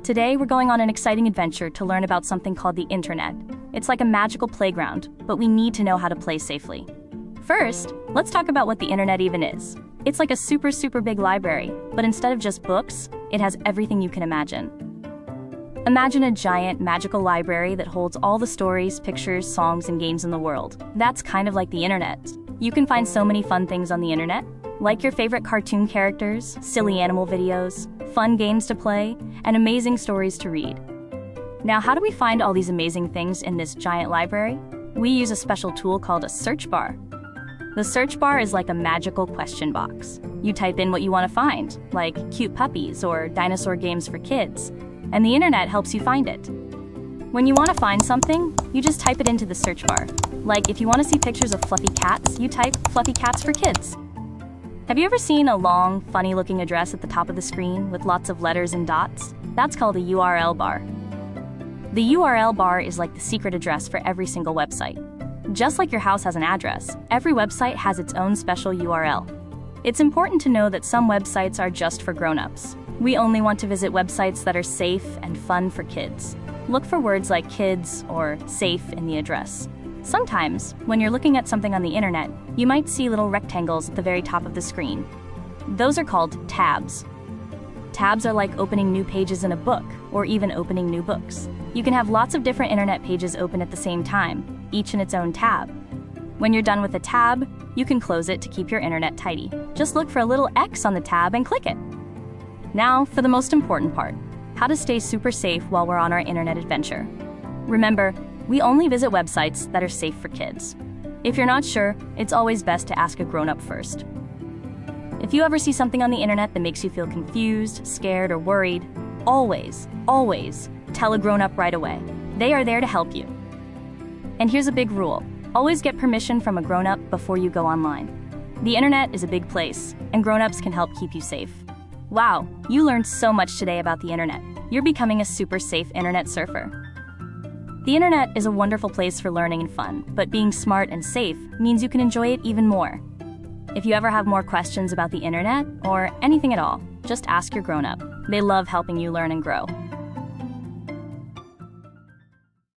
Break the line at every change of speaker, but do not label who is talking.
Today, we're going on an exciting adventure to learn about something called the internet. It's like a magical playground, but we need to know how to play safely. First, let's talk about what the internet even is. It's like a super big library, but instead of just books, it has everything you can imagine. Imagine a giant, magical library that holds all the stories, pictures, songs, and games in the world. That's kind of like the internet. You can find so many fun things on the internet, like your favorite cartoon characters, silly animal videos, fun games to play, and amazing stories to read. Now, how do we find all these amazing things in this giant library? We use a special tool called a search bar. The search bar is like a magical question box. You type in what you want to find, like cute puppies or dinosaur games for kids, and the internet helps you find it. When you want to find something, you just type it into the search bar. Like if you want to see pictures of fluffy cats, you type fluffy cats for kids. Have you ever seen a long, funny-looking address at the top of the screen with lots of letters and dots? That's called a URL bar. The URL bar is like the secret address for every single website. Just like your house has an address, every website has its own special URL. It's important to know that some websites are just for grown-ups. We only want to visit websites that are safe and fun for kids. Look for words like kids or safe in the address. Sometimes, when you're looking at something on the internet, you might see little rectangles at the very top of the screen. Those are called tabs. Tabs are like opening new pages in a book, or even opening new books. You can have lots of different internet pages open at the same time, each in its own tab. When you're done with a tab, you can close it to keep your internet tidy. Just look for a little X on the tab and click it. Now, for the most important part, how to stay super safe while we're on our internet adventure. Remember, we only visit websites that are safe for kids. If you're not sure, it's always best to ask a grown-up first. If you ever see something on the internet that makes you feel confused, scared, or worried, always tell a grown-up right away. They are there to help you. And here's a big rule. Always get permission from a grown-up before you go online. The internet is a big place, and grown-ups can help keep you safe. Wow, you learned so much today about the internet. You're becoming a super safe internet surfer. The internet is a wonderful place for learning and fun, but being smart and safe means you can enjoy it even more. If you ever have more questions about the internet or anything at all, just ask your grown-up. They love helping you learn and grow.